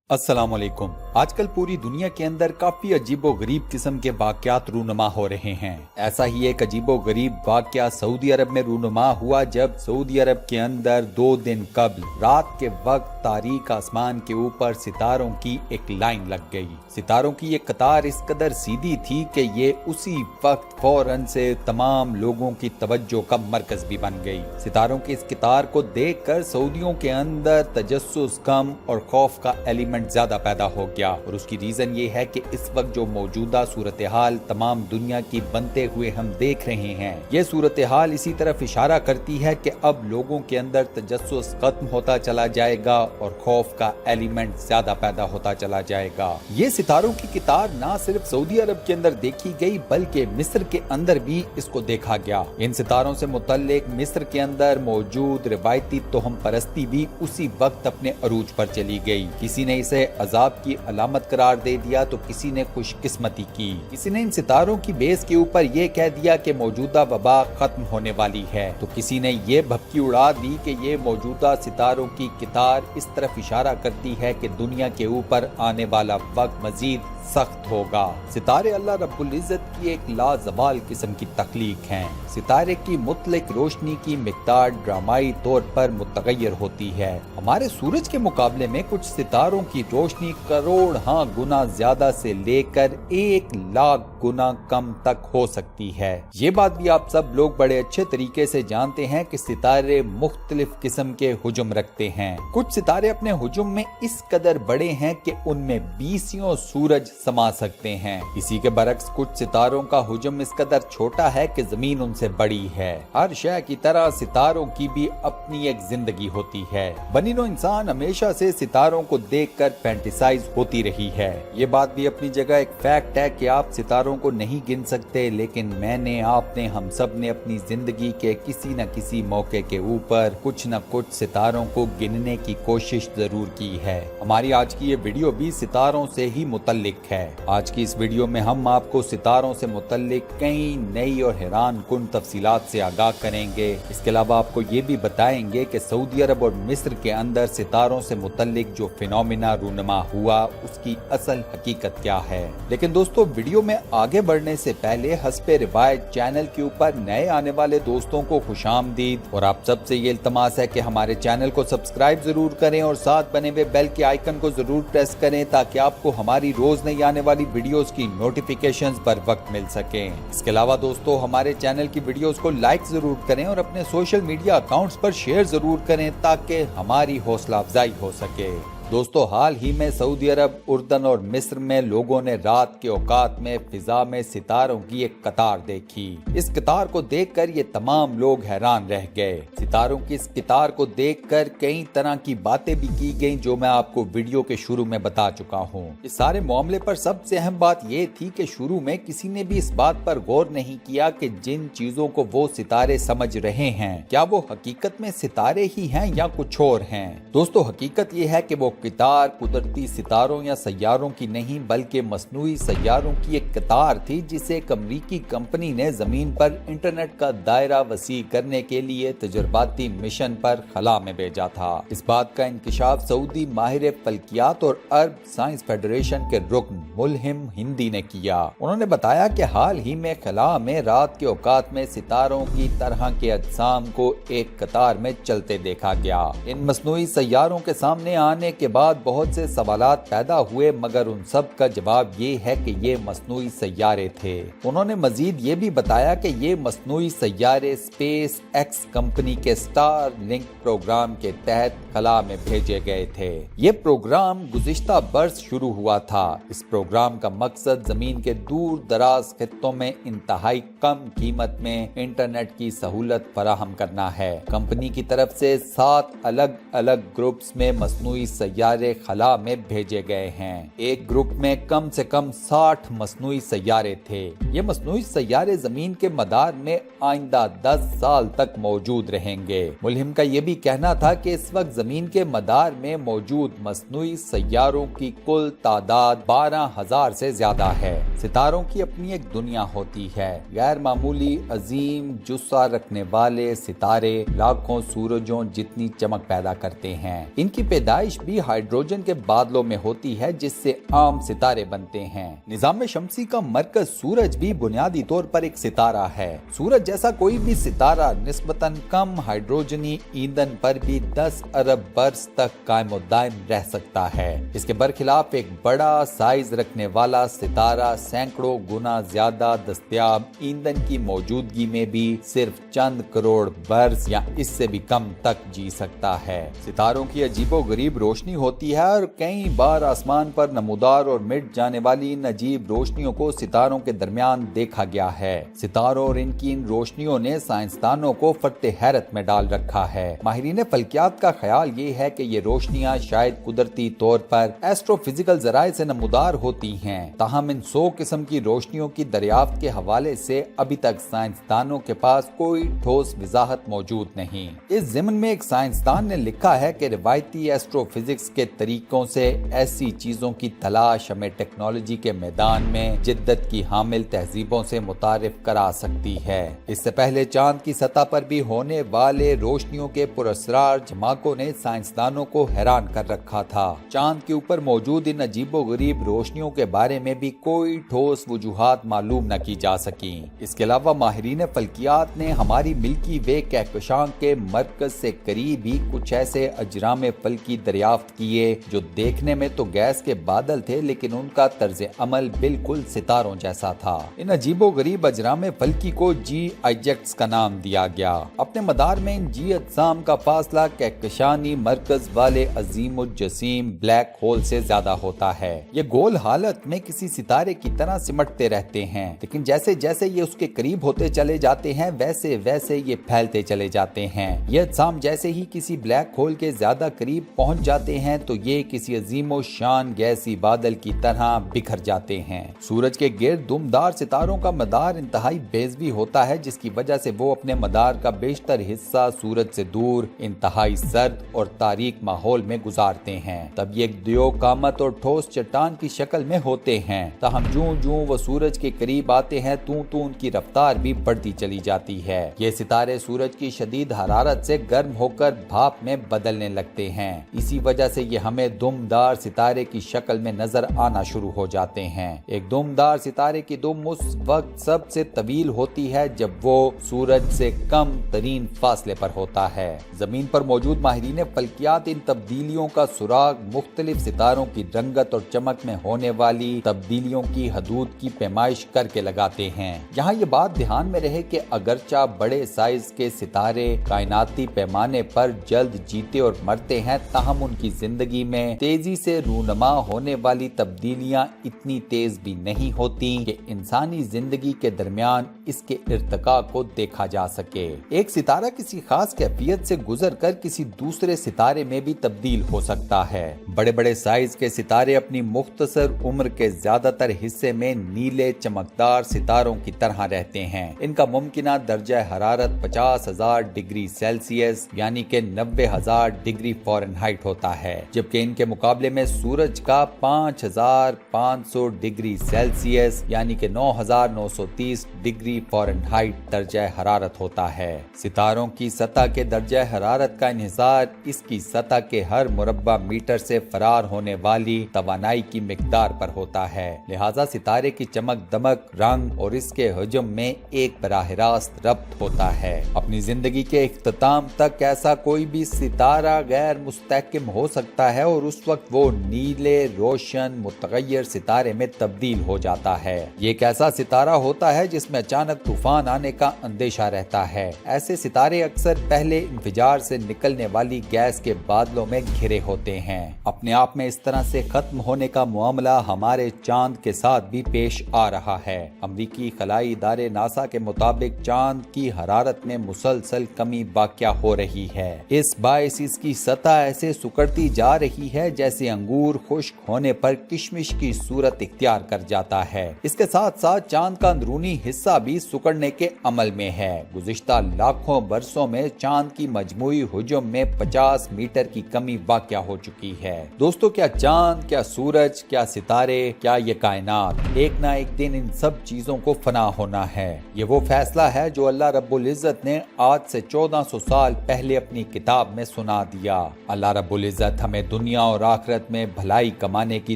अस्सलाम वालेकुम। आजकल पूरी दुनिया के अंदर काफी अजीबो गरीब किस्म के वाकयात रूनुमा हो रहे हैं। ऐसा ही एक अजीबो गरीब वाकया सऊदी अरब में रूनुमा हुआ जब सऊदी अरब के अंदर 2 दिन कबल रात के वक्त तारीक आसमान के ऊपर सितारों की एक लाइन लग गई। सितारों की ये कतार इस कदर सीधी थी कि ये उसी वक्त फौरन से तमाम लोगों की तवज्जो का मरकज भी बन गई। सितारों की इस कतार को देखकर सऊदियों के अंदर तजस्सुस कम और खौफ का एलिमेंट ज्यादा पैदा हो गया और उसकी रीजन ये है कि इस वक्त जो मौजूदा सूरत हाल तमाम दुनिया की बनते हुए हम देख रहे हैं, ये सूरत हाल इसी तरफ इशारा करती है कि अब लोगों के अंदर तजस्सुस खत्म होता चला जाएगा और खौफ का एलिमेंट ज्यादा पैदा होता चला जाएगा। ये सितारों की कतार ना सिर्फ सऊदी अरब के अंदर देखी गई बल्कि मिस्र के अंदर भी इसको देखा गया। इन सितारों से मुतल्लिक मिस्र के अंदर मौजूद रिवायती तोहम परस्ती भी उसी वक्त अपने अरूज पर चली गई। किसी ने इसे अजाब की अलामत करार दे दिया तो किसी ने खुशकिस्मती की। किसी ने इन सितारों की बेस के ऊपर ये कह दिया कि मौजूदा वबा खत्म होने वाली है, तो किसी ने ये भपकी उड़ा दी कि ये मौजूदा सितारों की कतार इस तरफ इशारा करती है कि दुनिया के ऊपर आने वाला वक्त मजीद सख्त होगा। सितारे अल्लाह रब्बुल इज्जत की एक लाजवाल किस्म की तख्लीक हैं। सितारे की मुतलक रोशनी की मिकदार ड्रामाई तौर पर मुतगय्यर होती है। हमारे सूरज के मुकाबले में कुछ सितारों की रोशनी करोड़ गुना ज्यादा से लेकर 1,00,000 गुना कम तक हो सकती है। ये बात भी आप सब लोग बड़े अच्छे तरीके से जानते हैं कि सितारे मुख्तलिफ किस्म के हुजुम रखते हैं। कुछ सितारे अपने हुजुम में इस कदर बड़े हैं कि उनमें 20 सूरज समा सकते हैं। इसी के बरक्स कुछ सितारों का हुजुम इस कदर छोटा है कि जमीन उनसे बड़ी है। हर शय की तरह सितारों की भी अपनी एक जिंदगी होती है। बनीनो इंसान हमेशा से सितारों को देखकर फैंटिसाइज होती रही है। ये बात भी अपनी जगह एक फैक्ट है कि आप सितारों को नहीं गिन सकते, लेकिन मैंने, आपने, हम सब ने अपनी जिंदगी के किसी न किसी मौके के ऊपर कुछ न कुछ सितारों को गिनने की कोशिश जरूर की है। हमारी आज की ये वीडियो भी सितारों से ही मुतल्लिक है। आज की इस वीडियो में हम आपको सितारों से मुतल्लिक कई नई और हैरान कुन तफसीलात से आगाह करेंगे। इसके अलावा आपको ये भी बताएंगे कि सऊदी अरब और मिस्र के अंदर सितारों से मुतल्लिक जो फिनोमिना रूनुमा हुआ उसकी असल हकीकत क्या है। लेकिन दोस्तों, वीडियो में आगे बढ़ने से पहले हस्बे रिवायत चैनल के ऊपर नए आने वाले दोस्तों को खुशामदीद और आप सबसे ये इल्तमास है कि हमारे चैनल को सब्सक्राइब जरूर करें और साथ बने हुए बेल के आइकन को जरूर प्रेस करें ताकि आपको हमारी रोज नई आने वाली वीडियोस की नोटिफिकेशंस बर वक्त मिल सके। इसके अलावा दोस्तों, हमारे चैनल की वीडियोस को लाइक जरूर करें और अपने सोशल मीडिया अकाउंट्स पर शेयर जरूर करें ताकि हमारी हौसला अफजाई हो सके। दोस्तों, हाल ही में सऊदी अरब, उर्दन और मिस्र में लोगों ने रात के औकात में फिजा में सितारों की एक कतार देखी। इस कतार को देखकर ये तमाम लोग हैरान रह गए। सितारों की इस कतार को देखकर कई तरह की बातें भी की गई जो मैं आपको वीडियो के शुरू में बता चुका हूँ। इस सारे मामले पर सबसे अहम बात ये थी कि शुरू में किसी ने भी इस बात पर गौर नहीं किया कि जिन चीजों को वो सितारे समझ रहे हैं क्या वो हकीकत में सितारे ही हैं या कुछ और हैं। दोस्तों, हकीकत ये है कि वो कतार कुदरती सितारों या सैयारों की नहीं बल्कि मसनूई सैयारों की एक कतार थी जिसे एक अमरीकी कंपनी ने जमीन पर इंटरनेट का दायरा वसी करने के लिए तजुर्बाती मिशन पर खला में भेजा था। इस बात का इंकशाफ सऊदी माहिर फल्कियात और अरब साइंस फेडरेशन के रुकन मुल्हिम हिंदी ने किया। उन्होंने बताया कि हाल ही में खला में रात के औकात में सितारों की तरह के अजसाम को एक कतार में चलते देखा गया। इन मसनूई सैयारों के सामने आने के बाद बहुत से सवालात पैदा हुए, मगर उन सब का जवाब ये है कि ये मसनूई सैयारे थे। उन्होंने मजीद ये भी बताया कि ये मसनूई सैयारे स्पेस एक्स कंपनी के स्टार लिंक प्रोग्राम के तहत खला में भेजे गए थे। ये प्रोग्राम गुज़िश्ता बरस शुरू हुआ था। इस प्रोग्राम का मकसद जमीन के दूर दराज खित्तों में इंतहाई कम कीमत में इंटरनेट की सहूलत फराहम करना है। कंपनी की तरफ से 7 अलग अलग ग्रुप्स में मसनूई सैयारे खला में भेजे गए हैं। एक ग्रुप में कम से कम 60 मसनूई सैयारे थे। ये मसनूई सैयारे जमीन के मदार में आइंदा 10 साल तक मौजूद रहेंगे। मुल्हिम का ये भी कहना था कि इस वक्त जमीन के मदार में मौजूद मसनूई सैयारों की कुल तादाद 12,000 से ज्यादा है। सितारों की अपनी एक दुनिया होती है। गैर मामूली अजीम जुस्सा रखने वाले सितारे लाखों सूरजों जितनी चमक पैदा करते हैं। इनकी पैदाइश भी हाइड्रोजन के बादलों में होती है जिससे आम सितारे बनते हैं। निजाम शमसी का मरकज सूरज भी बुनियादी तौर पर एक सितारा है। सूरज जैसा कोई भी सितारा निस्बतन कम हाइड्रोजनी ईंधन पर भी 10 अरब बरस तक कायम दायम रह सकता है। इसके बरखिलाफ एक बड़ा साइज रखने वाला सितारा सैकड़ों गुना ज्यादा दस्तयाब ईंधन की मौजूदगी में भी सिर्फ चंद करोड़ बरस या इससे भी कम तक जी सकता है। सितारों की अजीबोगरीब रोशनी होती है और कई बार आसमान पर नमूदार और मिट जाने वाली इन अजीब रोशनियों को सितारों के दरमियान देखा गया है। सितारों और इनकी इन रोशनियों ने साइंसदानों को फर्ते हैरत में डाल रखा है। माहिरीन फल्कियात का ख्याल ये है कि ये रोशनियां शायद कुदरती तौर पर एस्ट्रोफिजिकल जराए से नमूदार होती हैं। ताहम इन 100 किस्म की रोशनियों की दरियाफ्त के हवाले से अभी तक साइंसदानों के पास कोई ठोस वजाहत मौजूद नहीं। इस ज़िम्न में एक साइंसदान ने लिखा है कि रिवायती एस्ट्रोफिजिक्स के तरीकों से ऐसी चीजों की तलाश हमें टेक्नोलॉजी के मैदान में जिद्दत की हामिल तहजीबों से मुतारिफ करा सकती है। इससे पहले चांद की सतह पर भी होने वाले रोशनियों के पुरस्रार झमाकों ने साइंसदानों को हैरान कर रखा था। चांद के ऊपर मौजूद इन अजीबोगरीब रोशनियों के बारे में भी कोई ठोस वजूहात मालूम न की जा सकी। इसके अलावा माहिरीन फल्कियात ने हमारी मिल्की वे कहकशां के मरकज से करीब ही कुछ ऐसे अजराम फल्की दरियाफ्त किए जो देखने में तो गैस के बादल थे लेकिन उनका तर्ज अमल बिल्कुल सितारों जैसा था। इन अजीबोगरीब अजराम फल्की को जी ऑब्जेक्ट्स का नाम दिया गया। अपने मदार में इन जी अजसाम का फासला कहकशानी मरकज वाले अजीमुल जसीम ब्लैक होल से ज्यादा होता है। ये गोल हालत में किसी सितारे की तरह सिमटते रहते हैं, लेकिन जैसे जैसे ये उसके करीब होते चले जाते हैं वैसे वैसे ये फैलते चले जाते हैं। ये अजसाम जैसे ही किसी ब्लैक होल के ज्यादा करीब पहुंच जाते हैं तो ये किसी अजीमो शान गैसी बादल की तरह बिखर जाते हैं। सूरज के गिर्द दुमदार सितारों का मदार इंतहाई बेज़वी होता है, जिसकी वजह से वो अपने मदार का बेशतर हिस्सा सूरज से दूर इंतहाई सर्द और तारीक माहौल में गुजारते हैं। तब ये दियो कामत और ठोस चट्टान की शक्ल में होते हैं। ताहम जूं जूं वो सूरज के करीब आते हैं तू उनकी रफ्तार भी बढ़ती चली जाती है। ये सितारे सूरज की शदीद हरारत से गर्म होकर भाप में बदलने लगते हैं। इसी वजह से ये हमें दुमदार सितारे की शक्ल में नजर आना शुरू हो जाते हैं। एक दुमदार सितारे की दुम उस वक्त सबसे तवील होती है जब वो सूरज से कम तरीन फासले पर होता है। जमीन पर मौजूद माहिरीन फल्कियात इन तब्दीलियों का सुराग मुख्तलिफ सितारों की रंगत और चमक में होने वाली तब्दीलियों की हदूद की पैमाइश करके लगाते हैं। यहाँ ये बात ध्यान में रहे कि अगरचा बड़े साइज के सितारे कायनाती पैमाने पर जल्द जीते और मरते हैं, ताहम उनकी जिंदगी में तेजी से रूनमा होने वाली तब्दीलियां इतनी तेज भी नहीं होती कि इंसानी जिंदगी के दरमियान इसके इर्तिका को देखा जा सके। एक सितारा किसी खास कैफियत से गुजर कर किसी दूसरे सितारे में भी तब्दील हो सकता है। बड़े बड़े साइज के सितारे अपनी मुख्तसर उम्र के ज्यादातर हिस्से में नीले चमकदार सितारों की तरह रहते हैं। इनका मुमकिना दर्जा हरारत 50,000 डिग्री सेल्सियस यानी कि 90,000 डिग्री फ़ारेनहाइट होता है, जबकि इनके मुकाबले में सूरज का 5,500 डिग्री सेल्सियस यानी कि 9,930 डिग्री फ़ारेनहाइट दर्जा हरारत होता है। सितारों की सतह के दर्जा हरारत का इन्हिसार इसकी सतह के हर मुरब्बा मीटर से फरार होने वाली तवानाई की मिकदार पर होता है। लिहाजा सितारे की चमक दमक रंग और इसके हजम में एक बराह रास्त रब्त होता है। अपनी जिंदगी के इख्तिताम तक ऐसा कोई भी सितारा गैर मुस्तहकिम हो सकता है और उस वक्त वो नीले रोशन मुतगय्यर सितारे में तब्दील हो जाता है। ये एक ऐसा सितारा होता है जिसमें अचानक तूफान आने का अंदेशा रहता है। ऐसे सितारे अक्सर पहले इंफिजार से निकलने वाली गैस के बादलों में घिरे होते हैं। अपने आप में इस तरह से खत्म होने का मामला हमारे चांद के साथ भी पेश आ रहा है। अमरीकी खलाई इदारे नासा के मुताबिक चांद की हरारत में मुसलसल कमी वाक़या हो रही है। इस बायस इसकी सतह ऐसे सुकड़ती जा रही है जैसे अंगूर खुश्क होने पर किशमिश की सूरत इख्तियार कर जाता है। इसके साथ साथ चांद का अंदरूनी हिस्सा भी सुकड़ने के अमल में है। गुज़िश्ता लाखों बरसों में चांद की मजमूई हुजूम में 50 मीटर की कमी वाक़या हो चुकी है। दोस्तों, क्या चांद, क्या सूरज, क्या सितारे, क्या ये कायनात, एक ना एक दिन इन सब चीजों को फना होना है। ये वो फैसला है जो अल्लाह रब्बुल इज़्ज़त ने आज से 1400 साल पहले अपनी किताब में सुना दिया। अल्लाह रब्बुल इज़्ज़त اللہ हमें दुनिया और आखिरत में भलाई कमाने की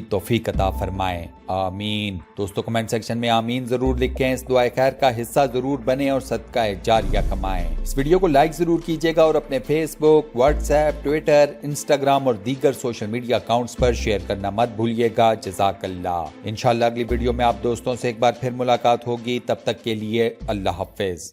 तौफीक अता फरमाए, आमीन। दोस्तों कमेंट सेक्शन में आमीन जरूर लिखें, इस दुआ खैर का हिस्सा जरूर बने और सदका जारिया कमाएं। इस वीडियो को लाइक जरूर कीजिएगा और अपने फेसबुक, व्हाट्सएप, ट्विटर, इंस्टाग्राम और दीगर सोशल मीडिया अकाउंट्स पर शेयर करना मत भूलिएगा। जज़ाकल्लाह। इंशाल्लाह अगली वीडियो में आप दोस्तों से एक बार फिर मुलाकात होगी, तब तक के लिए अल्लाह हाफिज।